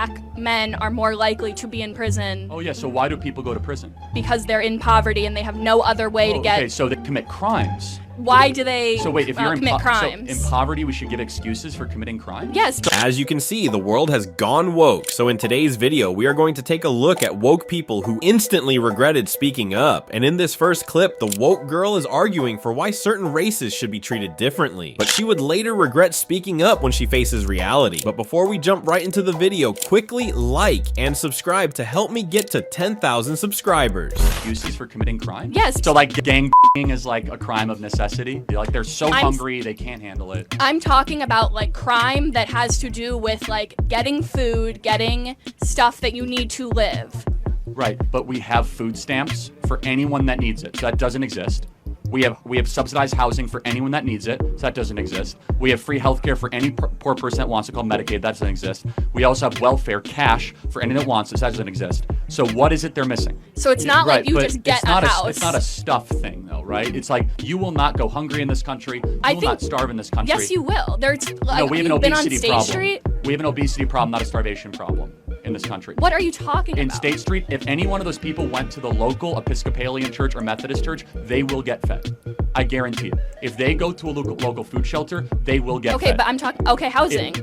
black men are more likely to be in prison. Oh yeah, so why do people go to prison? Because they're in poverty and they have no other way to get... Okay, so they commit crimes. Why do they commit crimes? So in poverty, we should give excuses for committing crime? Yes. As you can see, the world has gone woke. So in today's video, we are going to take a look at woke people who instantly regretted speaking up. And in this first clip, the woke girl is arguing for why certain races should be treated differently. But she would later regret speaking up when she faces reality. But before we jump right into the video, quickly like and subscribe to help me get to 10,000 subscribers. Excuses for committing crime? Yes. So like gang is like a crime of necessity? Like they're so hungry they can't handle it. I'm talking about like crime that has to do with like getting food, getting stuff that you need to live. Right, but we have food stamps for anyone that needs it, so that doesn't exist. We have subsidized housing for anyone that needs it, so that doesn't exist. We have free healthcare for any poor person that wants it, called Medicaid, that doesn't exist. We also have welfare, cash, for anyone that wants it, so that doesn't exist. So what is it they're missing? So it's not like you just get a house. It's not a stuff thing though, right? It's like, you will not go hungry in this country, you will not starve in this country. Yes, you will. There's like, no, we have an obesity problem. Street? We have an obesity problem, not a starvation problem in this country. What are you talking about? In State Street, if any one of those people went to the local Episcopalian church or Methodist church, they will get fed. I guarantee it. If they go to a local food shelter, they will get fed. Okay, but I'm talking, housing.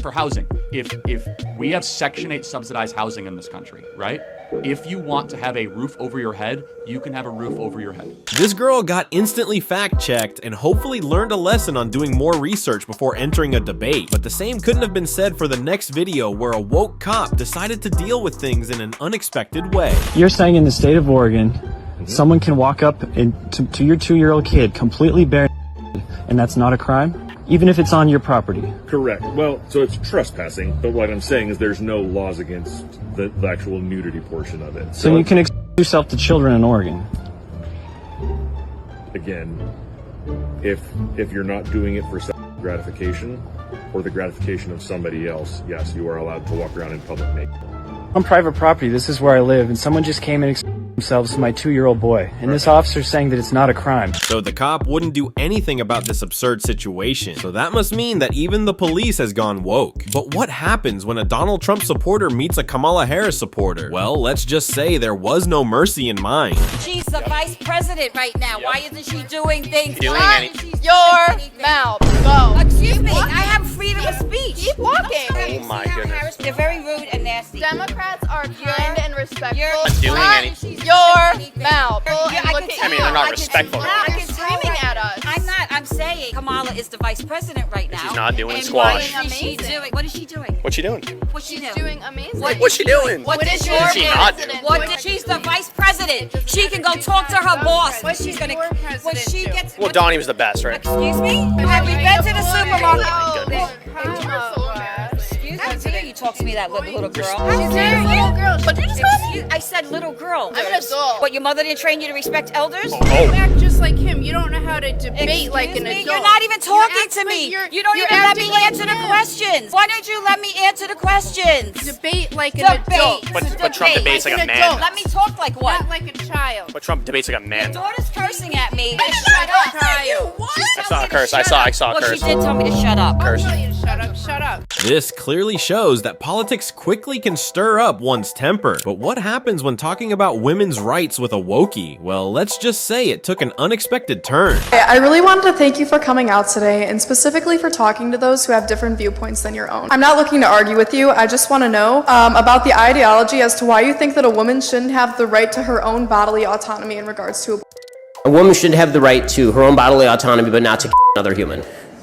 For housing. If we have Section 8 subsidized housing in this country, right? If you want to have a roof over your head, you can have a roof over your head. This girl got instantly fact-checked and hopefully learned a lesson on doing more research before entering a debate. But the same couldn't have been said for the next video, where a woke cop decided to deal with things in an unexpected way. You're saying in the state of Oregon, someone can walk up to your 2-year-old kid completely bare, and that's not a crime? Even if it's on your property? Correct. Well, so it's trespassing, but what I'm saying is there's no laws against the actual nudity portion of it. So you can expose yourself to children in Oregon? Again, if you're not doing it for gratification or the gratification of somebody else, yes, you are allowed to walk around in public naked. On private property, this is where I live, and someone just came and exposed themselves to my 2-year-old boy, and this officer's saying that it's not a crime. So the cop wouldn't do anything about this absurd situation. So that must mean that even the police has gone woke. But what happens when a Donald Trump supporter meets a Kamala Harris supporter? Well, let's just say there was no mercy in mind. She's the vice president right now. Why isn't she doing things? Your mouth. Go. Excuse me, I have freedom of speech. Keep walking. Oh my goodness. They're very rude and nasty. Democrats are kind and respectful. Not doing anything. Your mouth. I mean, they're not respectful. You're screaming at us. I'm not. I'm saying Kamala is the vice president right now. She's not doing and squash. What is she doing? What is she doing? What's she doing? What's she doing? Doing amazing. What's she doing? What is your What is she not doing? She's the vice president. She can go talk to her boss. What she's gonna. When she gets. Well, Donnie was the best, right? Excuse me? Have you been to the supermarket? Excuse me, you talk to me that little girl. She's a little girl. What did you just call me? I said little girl. I'm an adult. But your mother didn't train you to respect elders? You act just like him. You don't know how to debate like an adult. You're not even talking to me. You don't even let me answer the questions. Why don't you let me answer the questions? Debate like an adult. But Trump debates like a man. Let me talk like what? Not like a child. But Trump debates like a man. Your daughter's cursing at me. Shut up. I saw a curse. I saw a Well, curse. she did tell me to shut up. I'll tell you to shut up. Shut up. This clearly shows that politics quickly can stir up one's temper. But what happens when talking about women's rights with a wokie? Well, let's just say it took an unexpected turn. I really wanted to thank you for coming out today, and specifically for talking to those who have different viewpoints than your own. I'm not looking to argue with you. I just want to know about the ideology as to why you think that a woman shouldn't have the right to her own bodily autonomy in regards to a woman should have the right to her own bodily autonomy, but not to another human.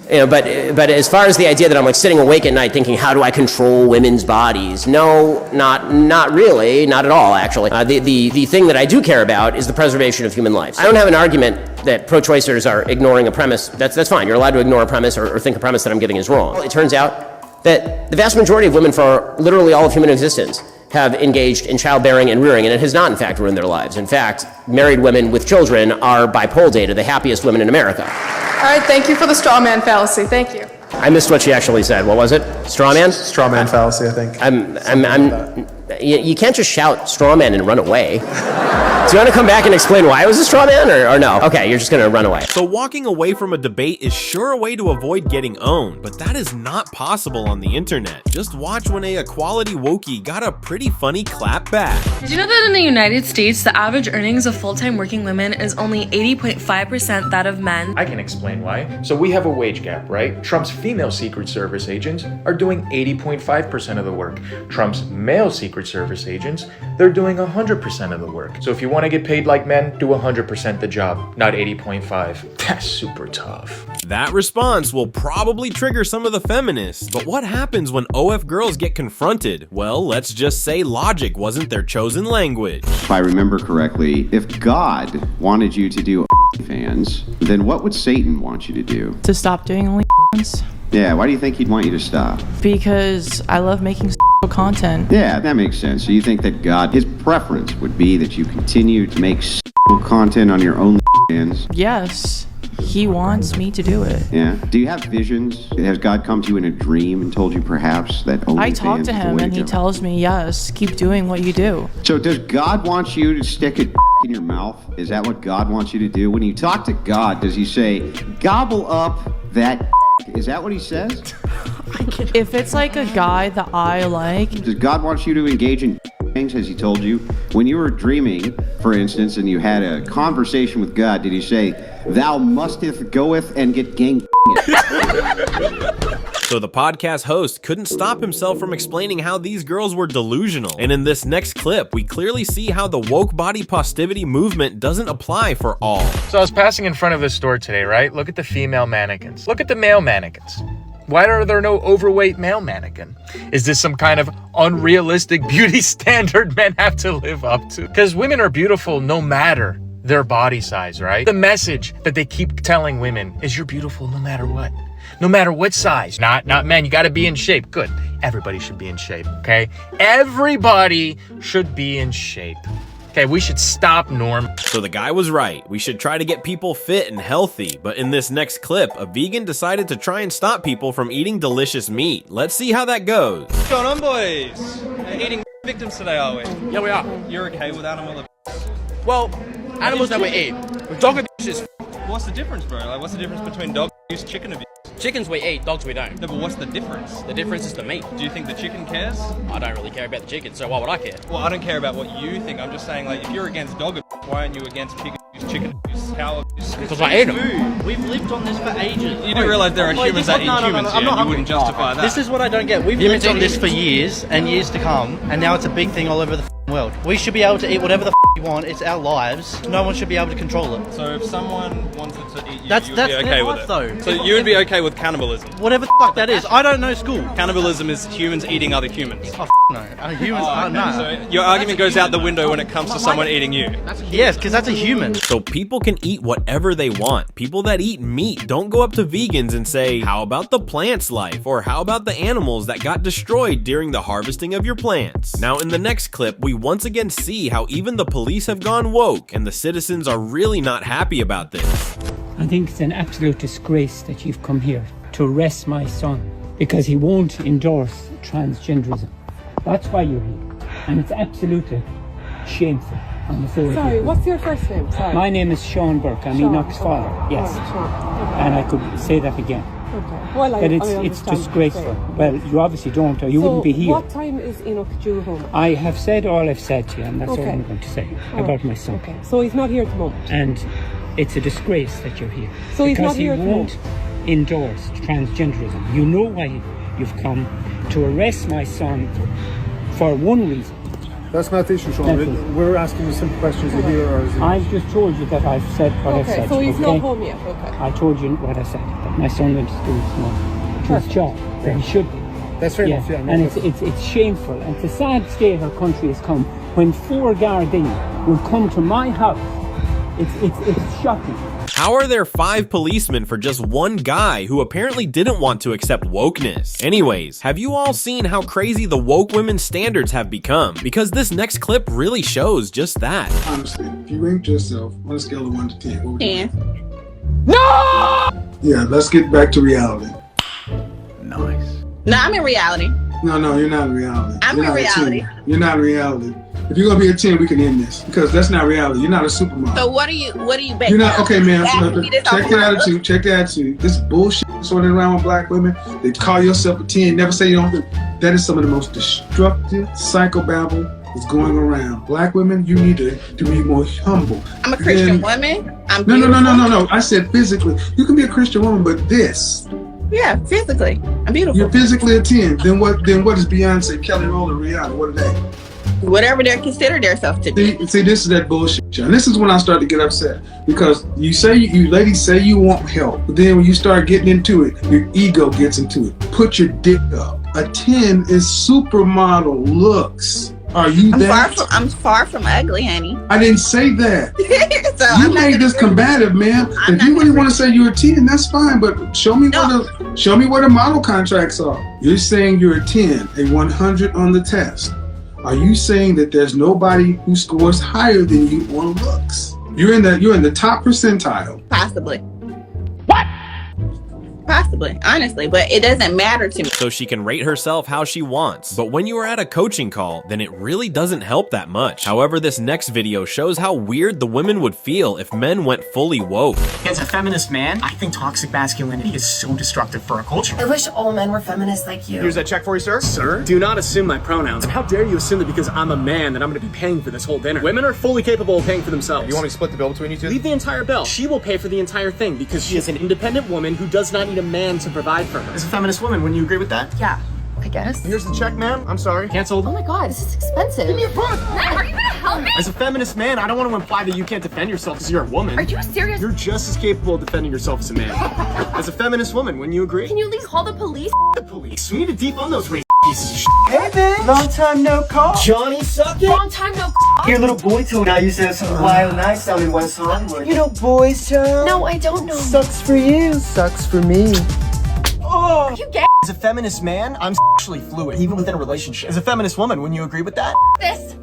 You know, but as far as the idea that I'm like sitting awake at night thinking, how do I control women's bodies? No, not really, not at all, actually. The thing that I do care about is the preservation of human life. I don't have an argument that pro-choicers are ignoring a premise. That's fine. You're allowed to ignore a premise or think a premise that I'm giving is wrong. It turns out that the vast majority of women for literally all of human existence have engaged in childbearing and rearing, and it has not, in fact, ruined their lives. In fact, married women with children are, by poll data, the happiest women in America. All right, thank you for the straw man fallacy. Thank you. I missed what she actually said. What was it? Straw man? Straw man fallacy, I think. You can't just shout straw man and run away. Do you want to come back and explain why it was a straw man, or no? Okay, you're just gonna run away. So walking away from a debate is sure a way to avoid getting owned, but that is not possible on the internet. Just watch when a equality wokey got a pretty funny clap back. Did you know that in the United States, the average earnings of full-time working women is only 80.5% that of men? I can explain why. So we have a wage gap, right? Trump's female Secret Service agents are doing 80.5% of the work. Trump's male Secret Service agents, they're doing 100% of the work. So if you want to get paid like men, do 100% the job, not 80.5. That's super tough. That response will probably trigger some of the feminists, but what happens when OF girls get confronted? Well, let's just say logic wasn't their chosen language. If I remember correctly, if God wanted you to do fans, then what would Satan want you to do? To stop doing OnlyFans. Yeah, why do you think he'd want you to stop? Because I love making content. Yeah, that makes sense. So you think that God, his preference would be that you continue to make content on your own fans? Yes, he wants me to do it. Yeah. Do you have visions? Has God come to you in a dream and told you perhaps that OnlyFans I talk to him and he tells me, yes, keep doing what you do. So does God want you to stick it in your mouth? Is that what God wants you to do? When you talk to God, does he say, gobble up that? Is that what he says? If it's like a guy that I like. Does God want you to engage in things? Has he told you? When you were dreaming, for instance, and you had a conversation with God, did he say, thou musteth goeth and get gang? So the podcast host couldn't stop himself from explaining how these girls were delusional. And in this next clip, we clearly see how the woke body positivity movement doesn't apply for all. So I was passing in front of this store today, right? Look at the female mannequins. Look at the male mannequins. Why are there no overweight male mannequin? Is this some kind of unrealistic beauty standard men have to live up to? Because women are beautiful no matter their body size, right? The message that they keep telling women is you're beautiful no matter what. No matter what size. Not men, you gotta be in shape. Good. Everybody should be in shape, okay? Everybody should be in shape. Okay, we should stop norm. So the guy was right. We should try to get people fit and healthy. But in this next clip, a vegan decided to try and stop people from eating delicious meat. Let's see how that goes. What's going on, boys? We're eating victims today, are we? Yeah, we are. You're okay with animal? Well, animals that we eat. Dog abuse is. What's the difference, bro? Like, what's the difference between dog abuse and chicken abuse? Chickens we eat, dogs we don't. No, but what's the difference? The difference is the meat. Do you think the chicken cares? I don't really care about the chicken, so why would I care? Well, I don't care about what you think. I'm just saying, like, if you're against dog abuse, why aren't you against pig abuse, chicken abuse, cow abuse? Because I eat them. We've lived on this for ages. You do realise there are humans that eat humans here, and you wouldn't justify that. This is what I don't get. We've lived on this for years and years to come, and now it's a big thing all over the world. We should be able to eat whatever the we want. It's our lives. No one should be able to control it. So if someone wanted to eat you, that's you would be okay with it? Though. So you would be okay with cannibalism? Whatever the fuck that is. I don't know school. Cannibalism is humans eating other humans. Oh, no. Humans are okay. no. So your argument goes out the window when it comes to someone eating you. Yes, because that's a human. So people can eat whatever they want. People that eat meat don't go up to vegans and say, how about the plant's life? Or how about the animals that got destroyed during the harvesting of your plants? Now in the next clip, we once again see how even the police have gone woke and the citizens are really not happy about this. I think it's an absolute disgrace that you've come here to arrest my son because he won't endorse transgenderism. That's why you're here. And it's absolutely shameful. Sorry, what's your first name? Sorry. My name is Sean Burke. I'm Enoch's father. Yes. Okay. And I could say that again. Okay. Well, but it's disgraceful. Well, you obviously don't, or you wouldn't be here. What time is Enoch due home? I have said all I've said to you, and that's all I'm going to say about my son. Okay. So he's not here at the moment. And it's a disgrace that you're here. So he's not here at the moment. Because he won't endorse transgenderism. You know why you've come to arrest my son for one reason. That's not the issue, Sean. We're asking you simple questions here, or is it... I've just told you that I've said what I've said. So he's not home yet. Okay. I told you what I said. That my son went to school this morning. To his job. That he should be. That's fair enough. Yeah. And it's shameful. And it's a sad state our country has come when 4 Gardaí will come to my house. It's shocking. How are there 5 policemen for just one guy who apparently didn't want to accept wokeness? Anyways, have you all seen how crazy the woke women's standards have become? Because this next clip really shows just that. Honestly, if you ranked yourself on a scale of 1 to 10, what would you say? No! Yeah, let's get back to reality. Nice. No, I'm in reality. No, you're not in reality. I'm in reality. You're not in reality. If you're gonna be a 10, we can end this because that's not reality. You're not a supermodel. So what are you basing? You're not okay, man. Check the attitude. attitude. Check the attitude. This bullshit sorting around with black women. They call yourself a 10. Never say you don't. That is some of the most destructive psychobabble that's going around. Black women, you need to be more humble. I'm a Christian woman. No. I said physically. You can be a Christian woman, but this. Yeah, physically. I'm beautiful. You're physically a 10. Then what is Beyonce, Kelly Rowland, Rihanna? What are they? Whatever they consider themselves to be. See, this is that bullshit, John. This is when I start to get upset because you ladies say you want help, but then when you start getting into it, your ego gets into it. Put your dick up. A 10 is supermodel looks. Are you I'm far from ugly, honey. I didn't say that. So you made this combative, man. If you really want to say you're a 10, that's fine, but show me what the model contracts are. You're saying you're a 10, a 100 on the test. Are you saying that there's nobody who scores higher than you on looks? You're in the top percentile. Possibly. What? Possibly, honestly, but it doesn't matter to me. So she can rate herself how she wants. But when you are at a coaching call, then it really doesn't help that much. However, this next video shows how weird the women would feel if men went fully woke. As a feminist man, I think toxic masculinity is so destructive for our culture. I wish all men were feminists like you. Here's that check for you, sir. Sir? Do not assume my pronouns. And how dare you assume that because I'm a man that I'm going to be paying for this whole dinner. Women are fully capable of paying for themselves. You want me to split the bill between you two? Leave the entire bill. She will pay for the entire thing because she is an independent woman who does not need a man to provide for her. As a feminist woman, wouldn't you agree with that? Yeah, I guess. Here's the check, ma'am. I'm sorry. Canceled. Oh my god, this is expensive. Give me a break. Are you gonna help me? As a feminist man, I don't want to imply that you can't defend yourself because you're a woman. Are you serious? You're just as capable of defending yourself as a man. As a feminist woman, wouldn't you agree? Can you at least call the police? The police. We need to defund those racist pieces of shit. Hey, man. Long time no call. Johnny sucking? Long time no call. Your little boy told I used to have some wild nights down in West Hollywood. You know Boys Town? No, I don't know. Sucks for you. Sucks for me. Oh. Are you gay? As a feminist man, I'm sexually fluid, even within a relationship. As a feminist woman, wouldn't you agree with that? This.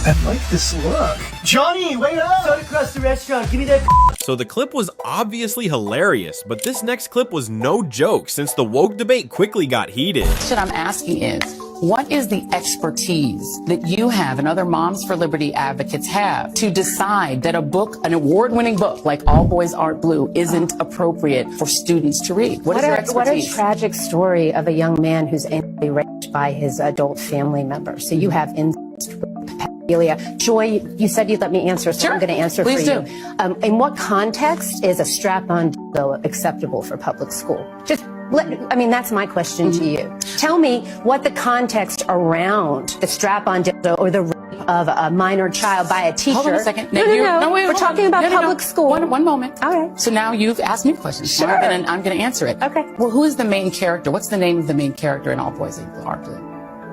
I like this look. Johnny, wait up! Start across the restaurant. Give me that. So the clip was obviously hilarious, but this next clip was no joke since the woke debate quickly got heated. What I'm asking is, what is the expertise that you have and other Moms for Liberty advocates have to decide that a book, an award-winning book like All Boys Aren't Blue, isn't appropriate for students to read? What is your expertise? What a tragic story of a young man who's anally raped by his adult family member. So you have incest, pedophilia. Joy, you said you'd let me answer, so I'm going to answer Please for do. you. In what context is a strap-on dildo acceptable for public school? That's my question to you. Tell me what the context around the strap-on dildo or the rape of a minor child by a teacher. Hold on a second. No, wait, we're talking about public school. One moment. All right. So now you've asked me a question. Sure. Now I'm going to answer it. Okay. Well, who is the main character? What's the name of the main character in All Boys Aren't Blue?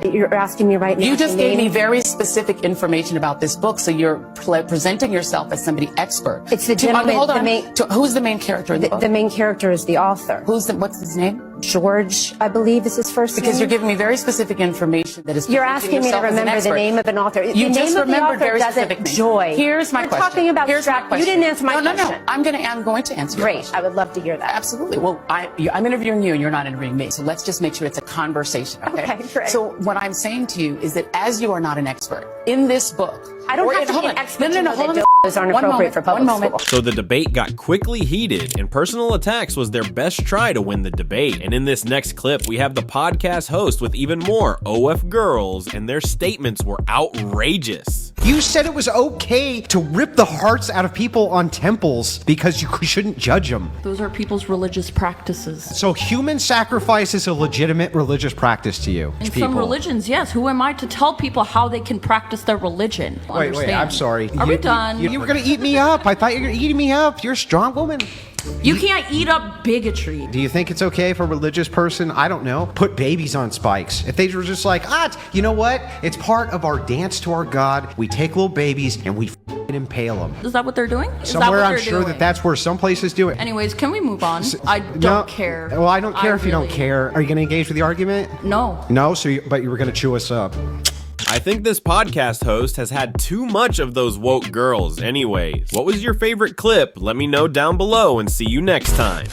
You're asking me right now. You just gave me very specific information about this book, so you're presenting yourself as somebody expert. It's the gentleman. Hold on. Who's the main character in the book? The main character is the author. What's his name? George, I believe is his first name. Because you're giving me very specific information that is. You're asking me to remember the name of an author. You the just name of the remembered author very doesn't specific names. Joy. Here's my We're question. talking about Here's my question. You didn't answer my question. No. I'm going to answer. Great. I would love to hear that. Absolutely. Well, I'm interviewing you, and you're not interviewing me. So let's just make sure it's a conversation. Okay. Great. So what I'm saying to you is that as you are not an expert in this book, I don't have to be an expert to know that dildos aren't appropriate for public school. So the debate got quickly heated, and personal attacks was their best try to win the debate. And in this next clip, we have the podcast host with even more OF girls, and their statements were outrageous. You said it was okay to rip the hearts out of people on temples because you shouldn't judge them. Those are people's religious practices. So human sacrifice is a legitimate religious practice to you? In some religions, yes. Who am I to tell people how they can practice their religion? Wait, I'm sorry. Are we done? You were going to eat me up. I thought you were eating me up. You're a strong woman. You can't eat up bigotry. Do you think it's okay for a religious person, I don't know, put babies on spikes? If they were just like, you know what? It's part of our dance to our God. We take little babies and we impale them. Is that what they're doing? Somewhere I'm sure that's where some places do it. Anyways, can we move on? I don't care. Well, I don't care if you don't care. Are you going to engage with the argument? No. No? But you were going to chew us up. I think this podcast host has had too much of those woke girls anyways. What was your favorite clip? Let me know down below and see you next time.